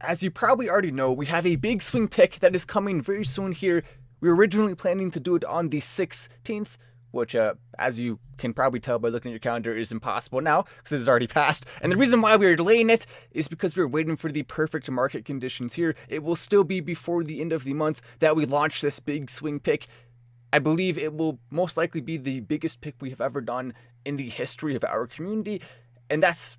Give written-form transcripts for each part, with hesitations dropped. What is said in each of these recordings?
as you probably already know, we have a big swing pick that is coming very soon here. We were originally planning to do it on the 16th, which, as you can probably tell by looking at your calendar, is impossible now because it has already passed. And the reason why we are delaying it is because we're waiting for the perfect market conditions here. It will still be before the end of the month that we launch this big swing pick. I believe it will most likely be the biggest pick we have ever done in the history of our community, and that's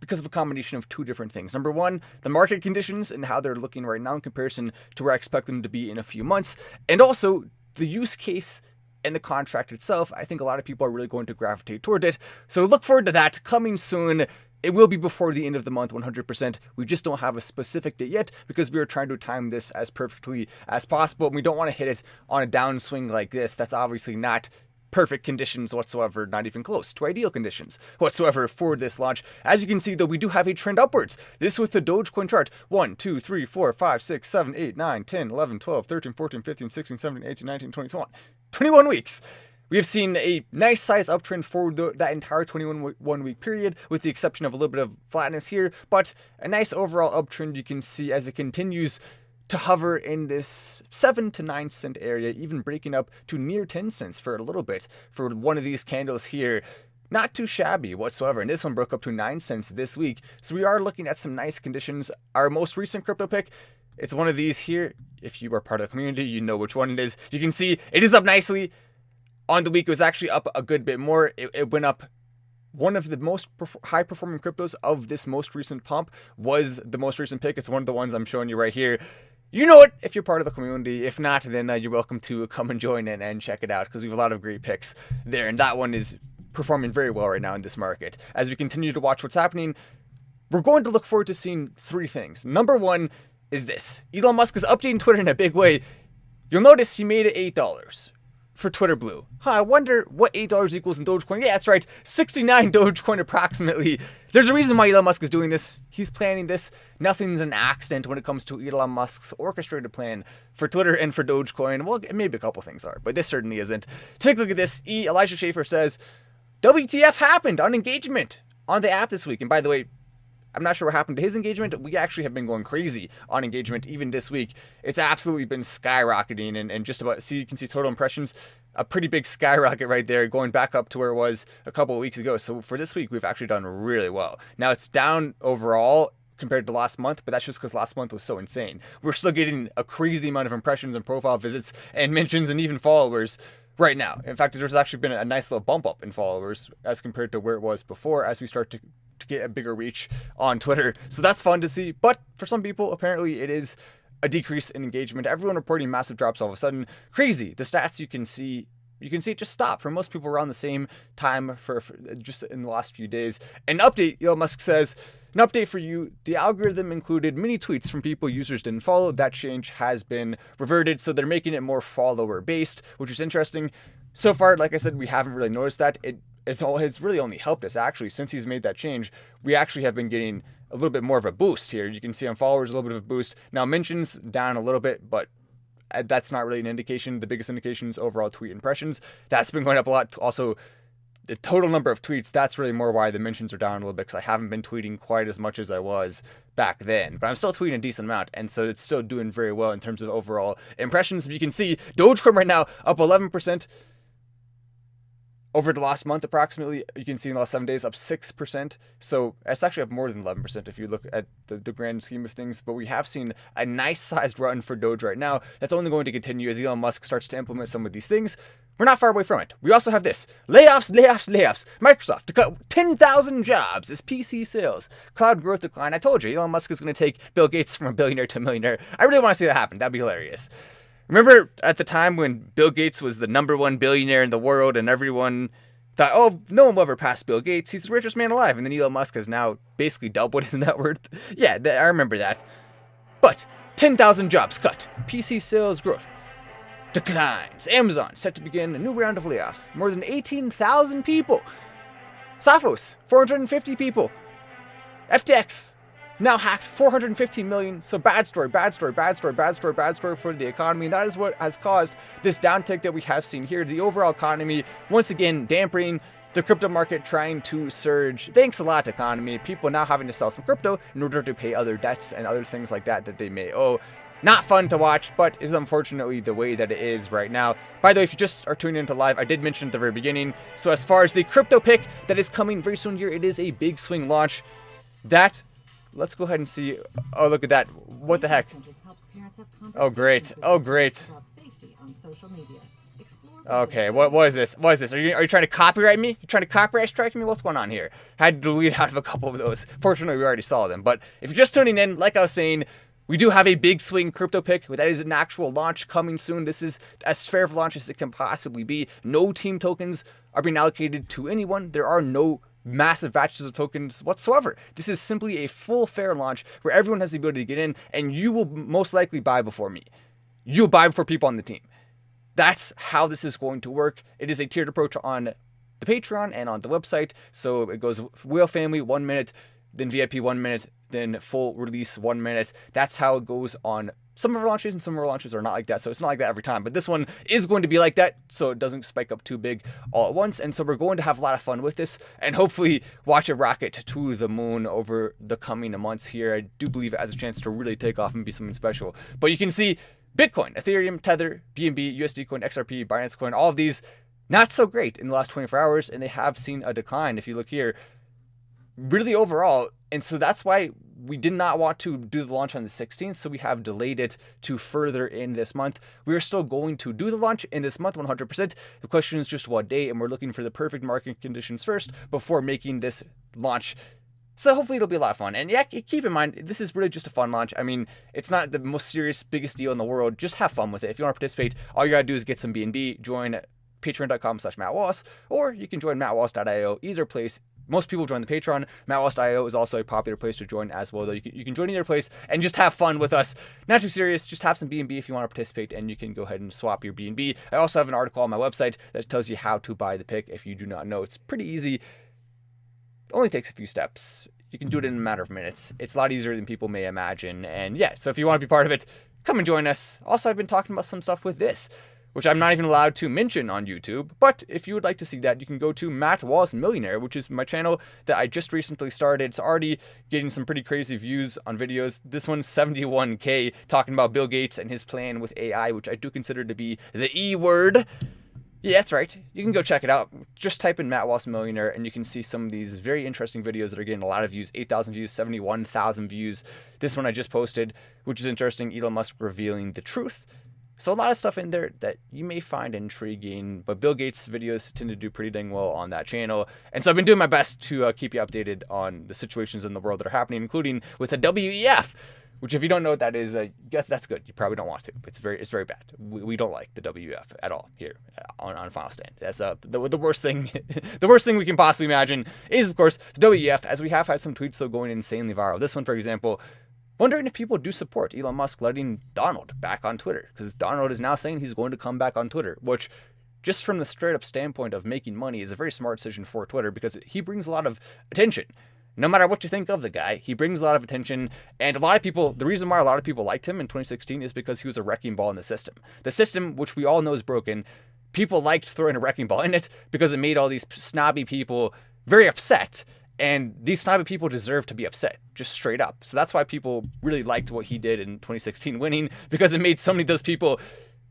because of a combination of two different things. Number one, the market conditions and how they're looking right now in comparison to where I expect them to be in a few months, and also the use case and the contract itself. I think a lot of people are really going to gravitate toward it, so look forward to that coming soon. It will be before the end of the month, 100%. We just don't have a specific date yet because we are trying to time this as perfectly as possible. And we don't want to hit it on a downswing like this. That's obviously not perfect conditions whatsoever, not even close to ideal conditions whatsoever for this launch. As you can see, though, we do have a trend upwards. This with the Dogecoin chart. 1, 2, 3, 4, 5, 6, 7, 8, 9, 10, 11, 12, 13, 14, 15, 16, 17, 18, 19, 20, 21. 21 weeks. We have seen a nice size uptrend for that entire 21-week period, with the exception of a little bit of flatness here, but a nice overall uptrend you can see as it continues to hover in this 7 to 9 cent area, even breaking up to near 10 cents for a little bit for one of these candles here. Not too shabby whatsoever, and this one broke up to 9 cents this week, so we are looking at some nice conditions. Our most recent crypto pick, it's one of these here. If you are part of the community, you know which one it is. You can see it is up nicely. On the week, it was actually up a good bit more. It went up. One of the most high-performing cryptos of this most recent pump was the most recent pick. It's one of the ones I'm showing you right here. You know it if you're part of the community. If not, then you're welcome to come and join in and check it out because we have a lot of great picks there. And that one is performing very well right now in this market. As we continue to watch what's happening, we're going to look forward to seeing three things. Number one is this. Elon Musk is updating Twitter in a big way. You'll notice he made it $8. For Twitter Blue. I wonder what $8 equals in Dogecoin. Yeah, that's right. 69 Dogecoin approximately. There's a reason why Elon Musk is doing this. He's planning this. Nothing's an accident when it comes to Elon Musk's orchestrated plan for Twitter and for Dogecoin. Well, maybe a couple things are, but this certainly isn't. Take a look at this. Elijah Schaefer says, WTF happened on engagement on the app this week. And by the way, I'm not sure what happened to his engagement. We actually have been going crazy on engagement even this week. It's absolutely been skyrocketing and just about, see, you can see total impressions, a pretty big skyrocket right there, going back up to where it was a couple of weeks ago. So for this week, we've actually done really well. Now it's down overall compared to last month, but that's just because last month was so insane. We're still getting a crazy amount of impressions and profile visits and mentions and even followers right now. In fact, there's actually been a nice little bump up in followers as compared to where it was before as we start to get a bigger reach on Twitter. So that's fun to see. But for some people, apparently it is a decrease in engagement. Everyone reporting massive drops all of a sudden. Crazy. The stats you can see it just stop for most people around the same time for just in the last few days. An update, Elon Musk says, an update for you. The algorithm included many tweets from people users didn't follow. That change has been reverted, so they're making it more follower-based, which is interesting. So far, like I said, we haven't really noticed that. It's really only helped us, actually. Since he's made that change, we actually have been getting a little bit more of a boost here. You can see on followers, a little bit of a boost. Now, mentions down a little bit, but that's not really an indication. The biggest indication is overall tweet impressions. That's been going up a lot. Also, the total number of tweets, that's really more why the mentions are down a little bit, because I haven't been tweeting quite as much as I was back then. But I'm still tweeting a decent amount, and so it's still doing very well in terms of overall impressions. You can see Dogecoin right now up 11%. Over the last month, approximately, you can see in the last 7 days, up 6%. So it's actually up more than 11% if you look at the grand scheme of things. But we have seen a nice-sized run for Doge right now. That's only going to continue as Elon Musk starts to implement some of these things. We're not far away from it. We also have this. Layoffs. Microsoft to cut 10,000 jobs as PC sales. Cloud growth decline. I told you, Elon Musk is going to take Bill Gates from a billionaire to a millionaire. I really want to see that happen. That'd be hilarious. Remember at the time when Bill Gates was the #1 billionaire in the world and everyone thought, oh, no one will ever pass Bill Gates. He's the richest man alive. And then Elon Musk has now basically doubled his net worth. Yeah, I remember that. But 10,000 jobs cut. PC sales growth declines. Amazon set to begin a new round of layoffs. More than 18,000 people. Sophos, 450 people. FTX now hacked 415 million. So bad story for the economy. And that is what has caused this downtick that we have seen here. The overall economy, once again, dampening the crypto market trying to surge thanks a lot to economy, people now having to sell some crypto in order to pay other debts and other things like that that they may owe. Not fun to watch, but is unfortunately the way that it is right now. By the way, if you just are tuning into live, I did mention at the very beginning. So as far as the crypto pick that is coming very soon here, it is a big swing launch. Let's go ahead and see. Oh, look at that. What the heck? Oh, great. Oh, great. Okay, what is this? What is this? Are you trying to copyright me? You trying to copyright strike me? What's going on here? Had to delete out of a couple of those. Fortunately, we already saw them. But if you're just tuning in, like I was saying, we do have a big swing crypto pick. That is an actual launch coming soon. This is as fair of a launch as it can possibly be. No team tokens are being allocated to anyone. There are no massive batches of tokens whatsoever. This is simply a full fair launch where everyone has the ability to get in, and you will most likely buy before me. You'll buy before people on the team. That's how this is going to work. It is a tiered approach on the Patreon and on the website. So it goes Whale Family 1 minute, then VIP 1 minute, then full release 1 minute. That's how it goes on some of our launches, and some of our launches are not like that. So it's not like that every time, but this one is going to be like that, so it doesn't spike up too big all at once. And so we're going to have a lot of fun with this, and hopefully watch it rocket to the moon over the coming months here. I do believe it has a chance to really take off and be something special. But you can see Bitcoin, Ethereum, Tether, BNB, USD Coin, XRP, Binance Coin, all of these not so great in the last 24 hours, and they have seen a decline. If you look here, really overall. And so that's why we did not want to do the launch on the 16th. So we have delayed it to further in this month. We are still going to do the launch in this month, 100%. The question is just what day, and we're looking for the perfect market conditions first before making this launch. So hopefully it'll be a lot of fun. And yeah, keep in mind, this is really just a fun launch. I mean, it's not the most serious, biggest deal in the world. Just have fun with it. If you want to participate, all you got to do is get some BNB, join patreon.com/MattWallace, or you can join mattwallace.io. Either place. Most people join the Patreon. MattWallace.io is also a popular place to join as well, though. You can join either place and just have fun with us. Not too serious. Just have some BNB if you want to participate, and you can go ahead and swap your BNB. I also have an article on my website that tells you how to buy the pick if you do not know. It's pretty easy. Only takes a few steps. You can do it in a matter of minutes. It's a lot easier than people may imagine. And yeah, so if you want to be part of it, come and join us. Also, I've been talking about some stuff with this, which I'm not even allowed to mention on YouTube. But if you would like to see that, you can go to Matt Wallace Millionaire, which is my channel that I just recently started. It's already getting some pretty crazy views on videos. This one's 71K, talking about Bill Gates and his plan with AI, which I do consider to be the E word. Yeah, that's right. You can go check it out. Just type in Matt Wallace Millionaire, and you can see some of these very interesting videos that are getting a lot of views. 8,000 views, 71,000 views. This one I just posted, which is interesting. Elon Musk revealing the truth. So a lot of stuff in there that you may find intriguing, but Bill Gates' videos tend to do pretty dang well on that channel. And so I've been doing my best to keep you updated on the situations in the world that are happening, including with the WEF, which if you don't know what that is, guess that's good. You probably don't want to. It's very bad. We don't like the WEF at all here on Final Stand. That's the worst thing. The worst thing we can possibly imagine is, of course, the WEF, as we have had some tweets though going insanely viral. This one, for example, wondering if people do support Elon Musk letting Donald back on Twitter, because Donald is now saying he's going to come back on Twitter, which just from the straight up standpoint of making money is a very smart decision for Twitter, because he brings a lot of attention. No matter what you think of the guy, he brings a lot of attention, and a lot of people, the reason why a lot of people liked him in 2016 is because he was a wrecking ball in the system. The system, which we all know is broken, people liked throwing a wrecking ball in it because it made all these snobby people very upset. And these snobby people deserve to be upset, just straight up. So that's why people really liked what he did in 2016 winning, because it made so many of those people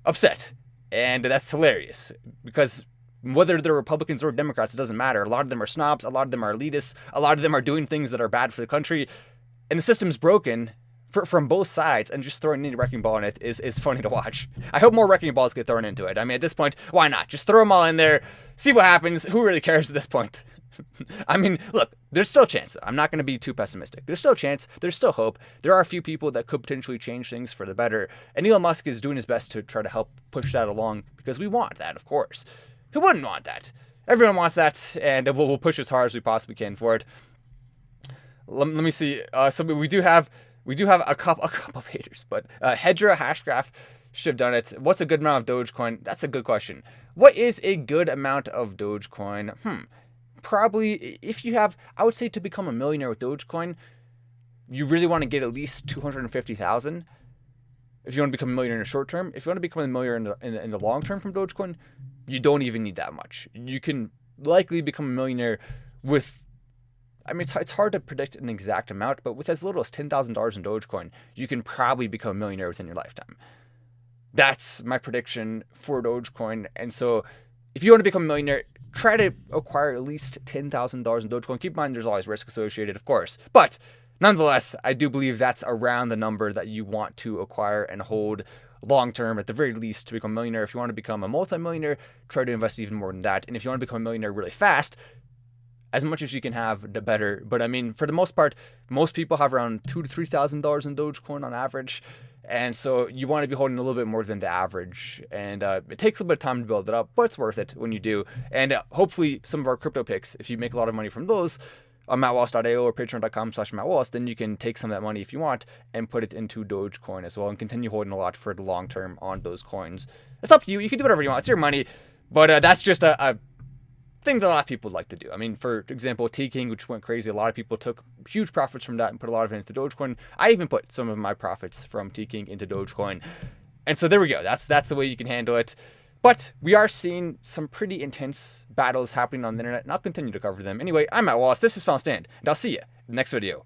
upset. And that's hilarious, because whether they're Republicans or Democrats, it doesn't matter. A lot of them are snobs, a lot of them are elitists, a lot of them are doing things that are bad for the country. And the system's broken from both sides, and just throwing any wrecking ball in it is funny to watch. I hope more wrecking balls get thrown into it. I mean, at this point, why not? Just throw them all in there, see what happens. Who really cares at this point? I mean, look, there's still a chance. I'm not going to be too pessimistic. There's still a chance. There's still hope. There are a few people that could potentially change things for the better. And Elon Musk is doing his best to try to help push that along, because we want that, of course. Who wouldn't want that? Everyone wants that, and we'll push as hard as we possibly can for it. Let me see. So we do have a couple of haters, but Hedra, Hashgraph should have done it. What's a good amount of Dogecoin? That's a good question. What is a good amount of Dogecoin? Probably, if you have, I would say to become a millionaire with Dogecoin, you really want to get at least 250,000. If you want to become a millionaire in the short term, if you want to become a millionaire in the long term from Dogecoin, you don't even need that much. You can likely become a millionaire with, I mean, it's hard to predict an exact amount, but with as little as $10,000 in Dogecoin, you can probably become a millionaire within your lifetime. That's my prediction for Dogecoin. And so if you want to become a millionaire, try to acquire at least $10,000 in Dogecoin. Keep in mind there's always risk associated, of course. But nonetheless, I do believe that's around the number that you want to acquire and hold long term, at the very least, to become a millionaire. If you want to become a multimillionaire, try to invest even more than that. And if you want to become a millionaire really fast, as much as you can have, the better. But I mean, for the most part, most people have around $2,000 to $3,000 in Dogecoin on average. And so you want to be holding a little bit more than the average. And it takes a bit of time to build it up, but it's worth it when you do. And hopefully some of our crypto picks, if you make a lot of money from those on mattwallace.io or patreon.com/mattwallace, then you can take some of that money if you want and put it into Dogecoin as well and continue holding a lot for the long term on those coins. It's up to you. You can do whatever you want. It's your money. But that's just a thing that a lot of people like to do. I mean, for example, Tking, which went crazy, a lot of people took huge profits from that and put a lot of it into Dogecoin. I even put some of my profits from Tking into Dogecoin. And so there we go. That's the way you can handle it. But we are seeing some pretty intense battles happening on the internet, and I'll continue to cover them. Anyway, I'm Matt Wallace. This is Found Stand, and I'll see you in the next video.